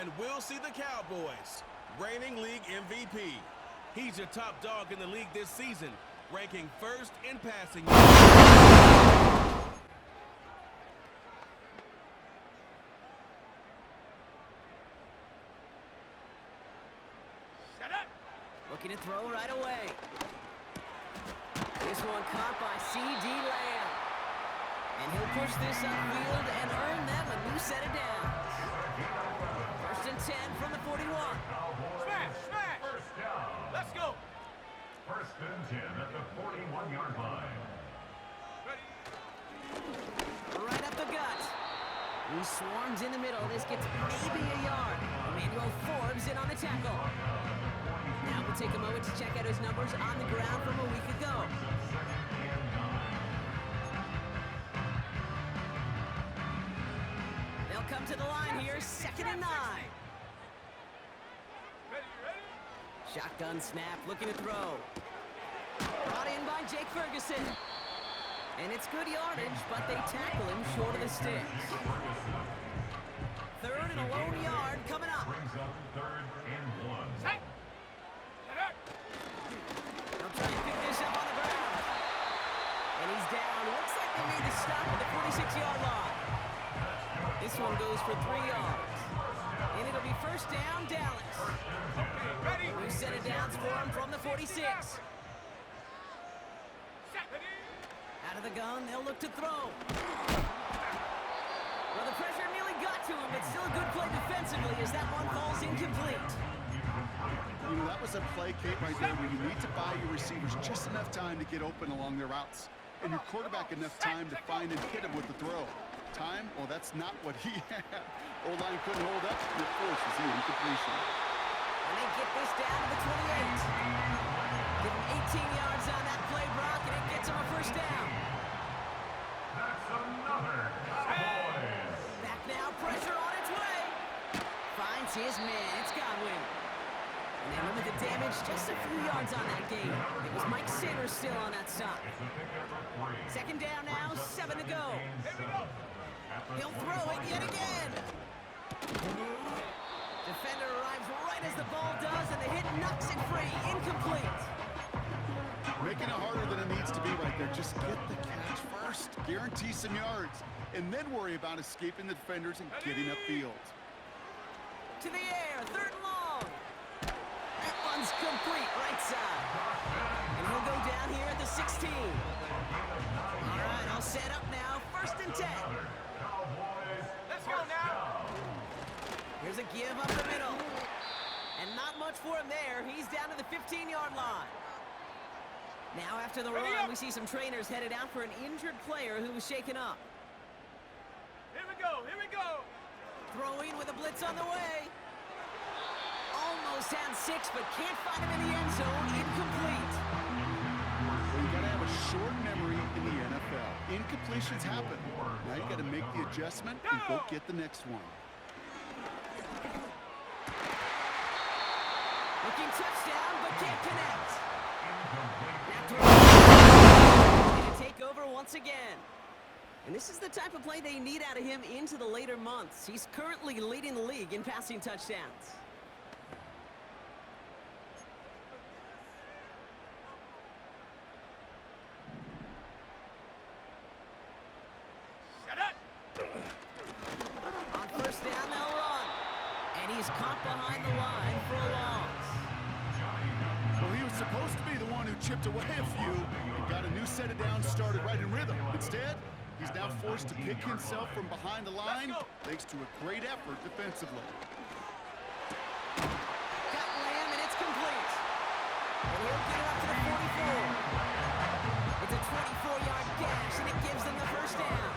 And we'll see the Cowboys, reigning league MVP. He's your top dog in the league this season, ranking first in passing. Looking to throw right away. This one caught by C.D. Lamb. And he'll push this upfield and earn them a new set of downs. 1st and 10 from the 41. Smash! Smash! First down. Let's go! 1st and 10 at the 41-yard line. Ready? Right up the gut. He swarms in the middle. This gets maybe a yard. Emmanuel Forbes in on the tackle. Now we'll take a moment to check out his numbers on the ground from a week ago. They'll come to the line here, 2nd and 9. Ready? Shotgun snap, looking to throw. Brought in by Jake Ferguson. And it's good yardage, but they tackle him short of the sticks. 3rd and a lone yard coming up. Brings up 3rd and 1. Set! They'll try and pick this up on the ground. And he's down. Looks like they made the stop at the 46-yard line. This one goes for 3 yards. And it'll be 1st down, Dallas. Okay, ready? New set of downs for him from the 46. Set! Ready? Out of the gun, they'll look to throw. Well, the pressure nearly got to him, but still a good play defensively as that one falls incomplete. You know, that was a play, Kate, right there where you need to buy your receivers just enough time to get open along their routes. And your quarterback enough time to find and hit him with the throw. Time? Well, that's not what he had. O-line couldn't hold up. It forces the incompletion. And they get this down to the 28. Give him 18 yards on that play, Brock, and it gets him a 1st down. That's another Cowboys. Back now, pressure on its way. Finds his man. It's Godwin. And they limit the damage just a few yards on that game. It was Mike Sanders still on that side. 2nd down now, 7 to go. Here we go! He'll throw it yet again. Defender arrives right as the ball does, and the hit knocks it free. Incomplete. Making it harder than it needs to be right there. Just get the catch first. Guarantee some yards. And then worry about escaping the defenders and getting upfield. To the air, 3rd and long. That one's complete, right side. And he'll go down here at the 16. All right, all set up now. 1st and 10. Let's go now! Here's a give up the middle. And not much for him there. He's down to the 15-yard line. Now after the run, we see some trainers headed out for an injured player who was shaken up. Here we go! Here we go! Throwing with a blitz on the way. Almost had 6, but can't find him in the end zone. Incomplete. Well, you got to have a short memory in the NFL. Incompletions happen. Now you got to make the adjustment and go get the next one. Looking touchdown, but can't connect. Now to take over once again. And this is the type of play they need out of him into the later months. He's currently leading the league in passing touchdowns. Shut up! On 1st down, they'll run. And he's caught behind the line for a loss. Well, he was supposed to be the one who chipped away a few and got a new set of downs started right in rhythm. Instead, he's now forced to pick himself from behind the line thanks to a great effort defensively. Got Lamb, and it's complete. And he'll get it up to the 44. It's a 24-yard dash, and it gives them the 1st down.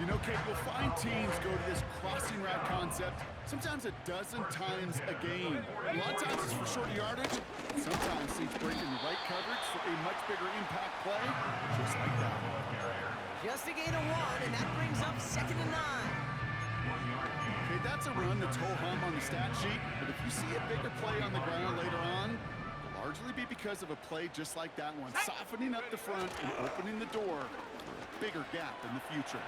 You know, Kate, you'll find teams go to this crossing route concept sometimes a dozen times a game. A lot of times it's for shorter yardage. Sometimes teams bring in the right coverage for a much bigger impact play, just like that. Just a gain of 1, and that brings up 2nd and 9. Okay, that's a run that's ho-hum on the stat sheet, but if you see a bigger play on the ground later on, it'll largely be because of a play just like that one, softening up the front and opening the door for a bigger gap in the future.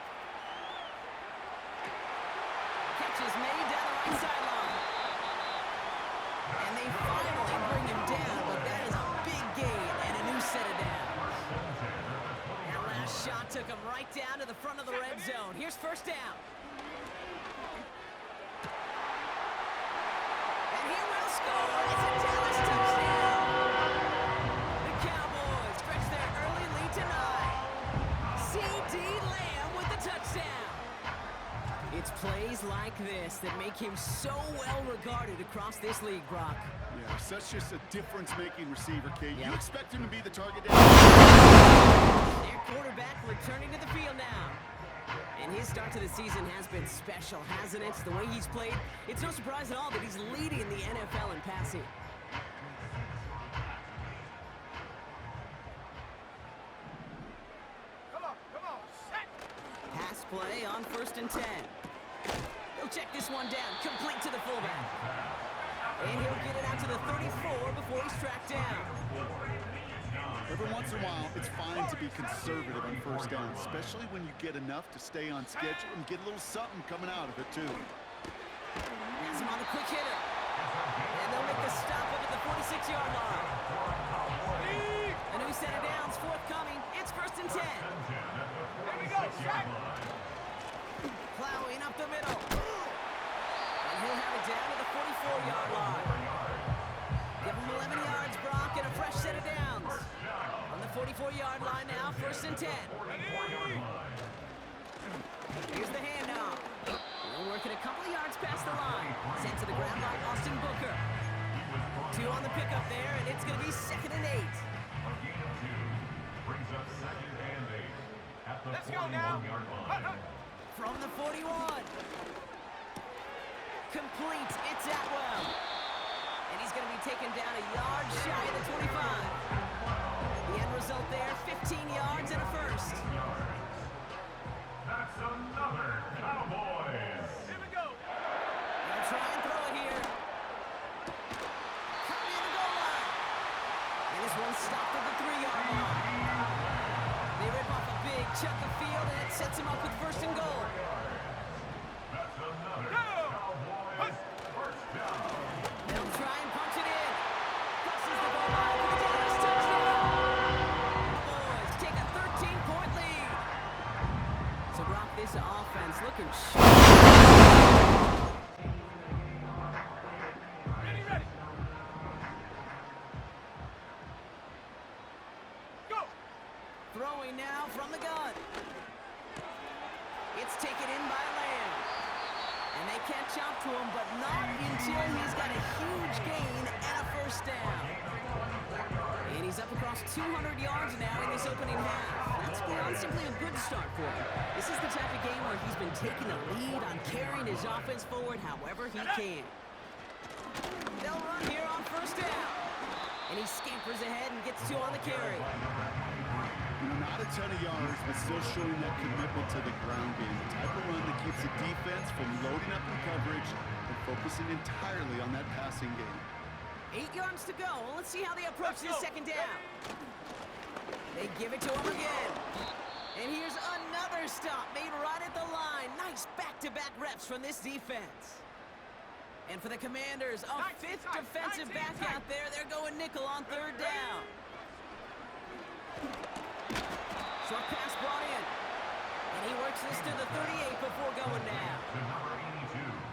Catch is made down the right sideline. And they finally bring him down, but that is a big gain and a new set of downs. That last shot took him right down to the front of the red zone. Here's first down. And he will score. It's a Dallas touchdown. The Cowboys stretch their early lead to 9. C.D. Lamb with the touchdown. It's plays like this that make him so well regarded across this league, Brock. Yeah, such just a difference-making receiver, Kate. Yeah. You expect him to be the target. Their quarterback returning to the field now. And his start to the season has been special, hasn't it? The way he's played, it's no surprise at all that he's leading the NFL in passing. Come on, set. Pass play on 1st and 10. He'll check this one down, complete to the fullback. And he'll get it out to the 34 before he's tracked down. Every once in a while, it's fine to be conservative on first down, especially when you get enough to stay on schedule and get a little something coming out of it, too. Has him on the quick hitter. And they'll make the stop up at the 46-yard line. A new set of downs forthcoming. It's 1st and 10. Here we go, set. Plowing up the middle. And he'll have it down to the 44-yard line. Give him 11 yards, Brock, and a fresh set of downs. On the 44-yard line now, 1st and 10. Here's the handoff. He'll work it a couple of yards past the line. Sent to the ground by Austin Booker. 2 on the pickup there, and it's going to be 2nd and 8. Brings up 2nd and 8 at the Let's go now. 41-yard line. From the 41. Complete. It's Atwell. And he's going to be taken down a yard shy of the 25. The end result there, 15 yards and a first. That's another Cowboys. Here we go. They'll try and throw it here. Coming in the goal line. And this one stopped at the 3-yard line. They rip off a big chunk of field, and it sets him up with 1st and goal. That's another Go. Cowboys first down. They'll try and punch it in. Crosses the goal line for the Dallas touchdown. The boys take a 13-point lead. So Brock, this offense looking sharp. Ready. Go. Throwing now from the gun. It's taken in by Lamb. And they can't chop to him, but not until he's got a huge gain and a first down. And he's up across 200 yards now in this opening half. That's beyond simply a good start for him. This is the type of game where he's been taking the lead on carrying his offense forward however he can. They'll run here on 1st down. And he scampers ahead and gets 2 on the carry. You know, not a ton of yards, but still showing that commitment to the ground game. The type of run that keeps the defense from loading up in coverage and focusing entirely on that passing game. 8 yards to go. Well, let's see how they approach this 2nd down. They give it to him again. And here's another stop made right at the line. Nice back-to-back reps from this defense. And for the Commanders, a 5th defensive back out there. They're going nickel on 3rd down. Short pass brought in. And he works this to the 38 before going down.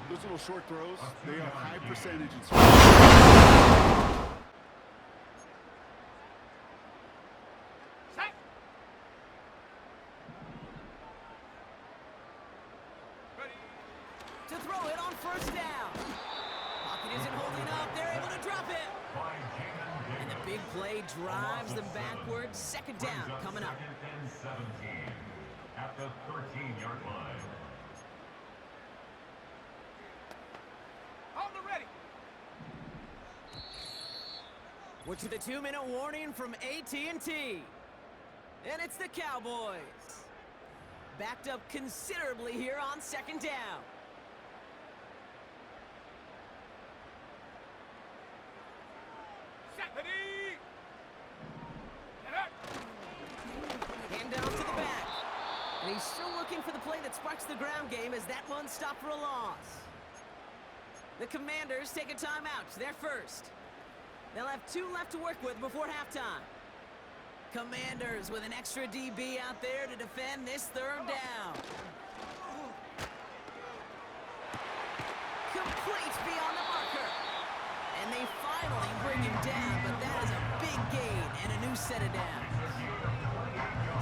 Those little short throws, they are high percentages. Set. Ready. To throw it on 1st down. Pocket isn't holding up. They're able to drop it. And the big play drives them backwards. 2nd down coming up. 2nd and 17 at the 13-yard line. On the ready. We're to the 2-minute warning from AT&T. And it's the Cowboys. Backed up considerably here on 2nd down. Set. Ready. Handoff to the back. And he's still looking for the play that sparks the ground game as that one stopped for a loss. The Commanders take a timeout. They're first. They'll have 2 left to work with before halftime. Commanders with an extra DB out there to defend this 3rd down. Complete beyond the marker. And they finally bring him down, but that is a big gain and a new set of downs.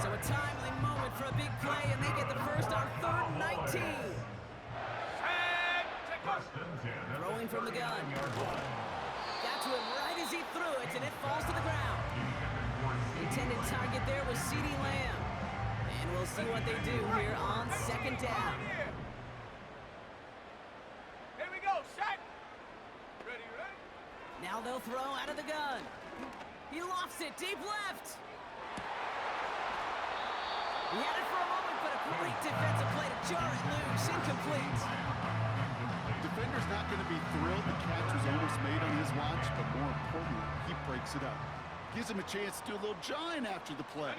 So a timely moment for a big play, and they get the first on 3rd and 19. Throwing from the gun. Got to him right as he threw it, and it falls to the ground. The intended target there was CeeDee Lamb. And we'll see what they do here on 2nd down. Here we go, set. Ready, ready. Now they'll throw out of the gun. He lofts it deep left. He had it for a moment, but a great defensive play to jar it loose. Incomplete. Defender's not going to be thrilled the catch was almost made on his watch, but more importantly, he breaks it up. Gives him a chance to do a little jawing after the play.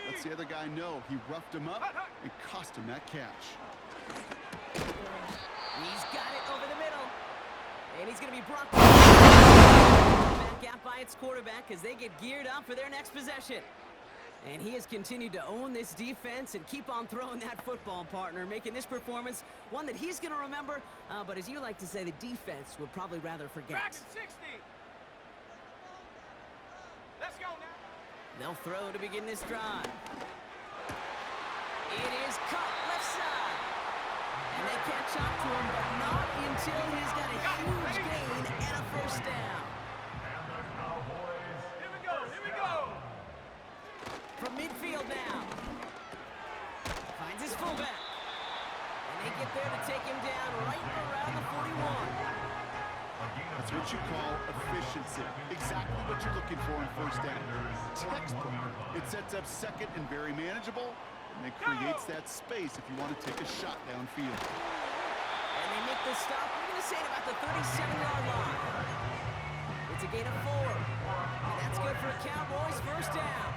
Lets the other guy know he roughed him up and cost him that catch. He's got it over the middle. And he's going to be brought back out by its quarterback as they get geared up for their next possession. And he has continued to own this defense and keep on throwing that football, partner, making this performance one that he's going to remember. But as you like to say, the defense would probably rather forget. Back at 60. Let's go now. They'll throw to begin this drive. It is caught left side. And they catch up to him, but not until he's got a huge gain and a first down. Here we go, here we go. From midfield now. Finds his fullback. And they get there to take him down right around the 41. That's what you call efficiency. Exactly what you're looking for in 1st down. Textbook. It sets up 2nd and very manageable, and it creates that space if you want to take a shot downfield. And they make the stop, we're going to say, at about the 37-yard line. It's a gain of 4. And that's good for a Cowboys first down.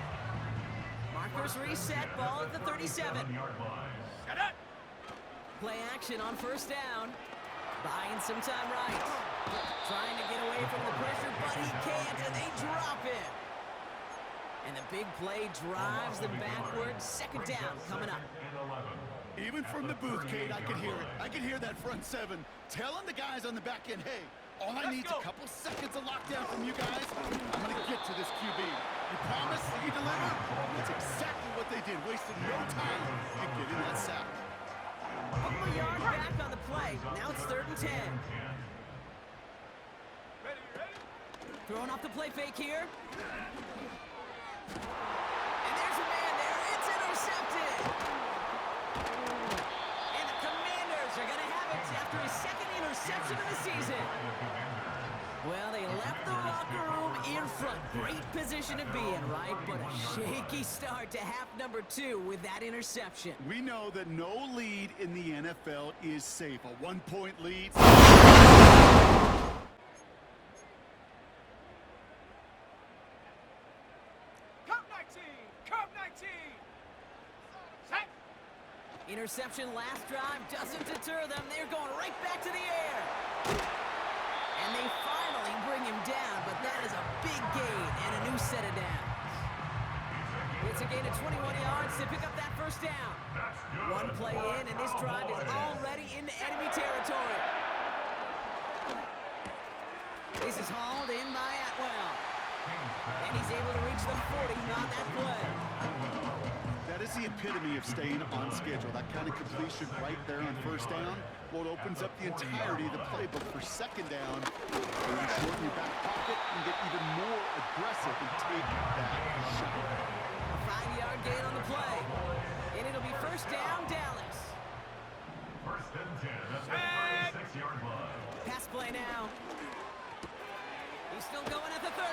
Markers reset, ball at the 37. Shut up. Play action on first down. Buying some time right. Trying to get away from the pressure, but he can't, and they drop it. And the big play drives them backwards. 2nd down coming up. Even from the booth, Kate, I could hear it. I could hear that front 7 telling the guys on the back end, hey, all I need is a couple seconds of lockdown from you guys. I'm going to get to this QB. You promise that you deliver? That's exactly what they did. Wasted no time in getting that sack. Couple of yards back on the play. Now it's 3rd and 10. Ready, ready. Throwing off the play fake here. And there's a man there. It's intercepted. And the Commanders are going to have it after his 2nd interception of the season. Well, they left the locker room in front. Great position to be in, right? But a shaky start to half number 2 with that interception. We know that no lead in the NFL is safe. A 1-point lead. Cup 19. Cup 19. Set. Interception last drive doesn't deter them. They're going right back to the air. And they finally bring him down, but that is a big gain and a new set of downs. It's a gain of 21 yards to pick up that first down. One play in, and this drive is already into enemy territory. This is hauled in by Atwell. And he's able to reach the 40 on that play. That is the epitome of staying on schedule. That kind of completion right there on first down. Well, it opens up the entirety of the playbook for 2nd down. And you shorten your back pocket and get even more aggressive and take that shot. A 5-yard gain on the play. And it'll be first down, Dallas. 1st and 10 at the 36-yard line. Pass play now. He's still going at the 30.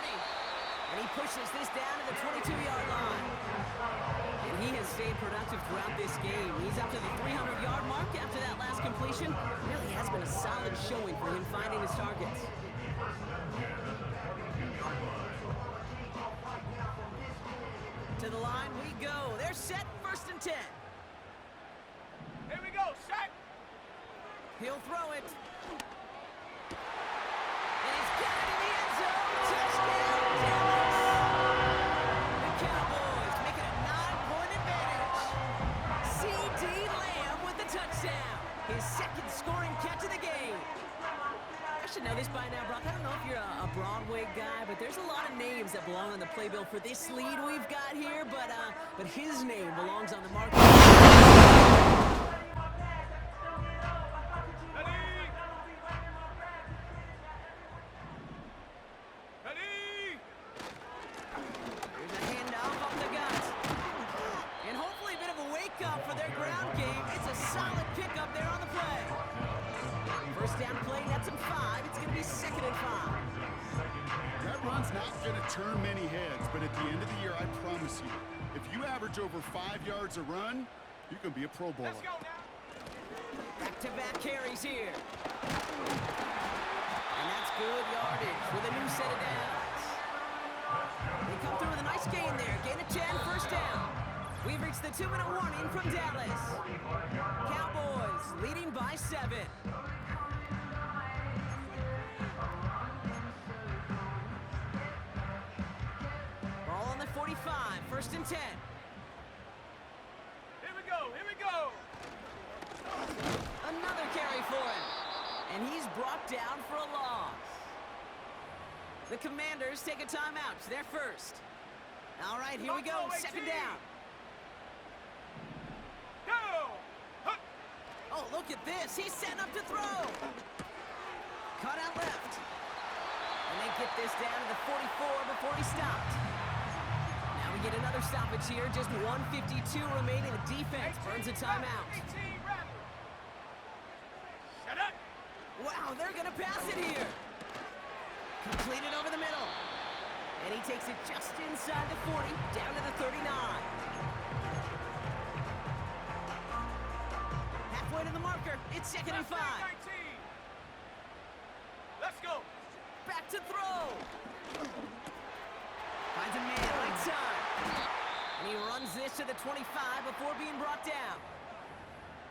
And he pushes this down to the 22-yard line. And he has stayed productive throughout this game. He's up to the 300-yard mark after that last completion. Really has been a solid showing for him finding his targets. To the line we go. They're set, 1st and 10. Here we go, set. He'll throw it. And he's got it in the end zone. Touchdown, Dallas. The Cowboys make it a 9-point advantage. C.D. Lamb with the touchdown. His second scoring catch of the game. I should know this by now, Brock. I don't know if you're a Broadway guy, but there's a lot of names that belong on the playbill for this lead we've got here, but his name belongs on the market. Here's a handoff up the gut. And hopefully a bit of a wake-up for their ground game. It's a solid pickup there on the play. First down play, that's in 5. It's going to be 2nd and 5. That run's not going to turn many heads, but at the end of the year, I promise you, if you average over 5 yards a run, you're going to be a Pro Bowler. Let's go now. Back-to-back carries here. And that's good yardage with a new set of downs. They come through with a nice gain there. Gain of 10, first down. We've reached the 2-minute warning from Dallas. Cowboys leading by 7. Ball on the 45, 1st and 10. Here we go. Here we go. Another carry for him. And he's brought down for a loss. The Commanders take a timeout. They're first. All right, here we go. 2nd down. Go. Huh. Oh, look at this. He's setting up to throw. Cut out left. And they get this down to the 44 before he stopped. Now we get another stoppage here. Just 1:52 remaining. The defense burns a timeout. 18 rapid. Shut up. Wow, they're going to pass it here. Completed over the middle. And he takes it just inside the 40, down to the 39. Halfway to the marker. It's 2nd and 5. 19. Let's go. Back to throw. Finds a man right side. And he runs this to the 25 before being brought down.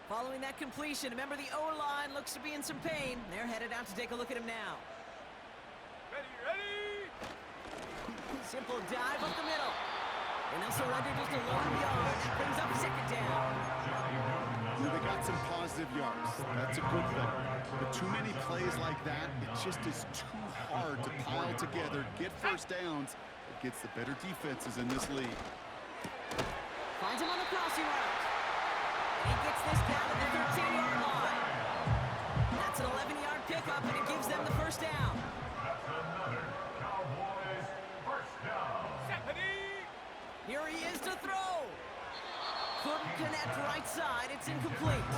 Following that completion, remember the O-line looks to be in some pain. They're headed out to take a look at him now. Ready, ready. Simple dive up the middle. And they'll surrender just a 1 yard. That brings up 2nd down. They got some positive yards. That's a good thing. But too many plays like that, it just is too hard to pile together, get first downs against the better defenses in this league. Finds him on the crossing route. And he gets this down to the 13-yard line. That's an 11-yard pickup, and it gives them the first down. That's another Cowboys first down. Here he is to throw. Couldn't connect right side. It's incomplete.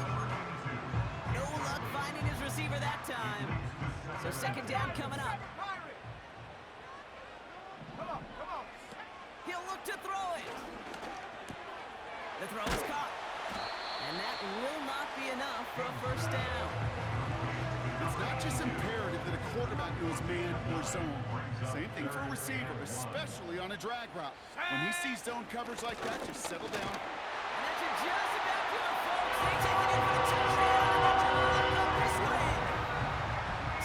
No luck finding his receiver that time. So 2nd down coming up. Come on, come on. He'll look to throw it. The throw is caught. And that will not be enough for a first down. It's not just imperative that a quarterback knows man or zone. Same thing for a receiver, especially on a drag route. When he sees zone coverage like that, just settle down. And that's just about good, folks. They take it in for the touchdown. And that's a lock up this win.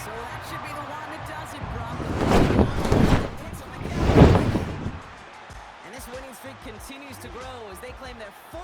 So that should be the one that does it, Brock. And this winning streak continues to grow as they claim their 4th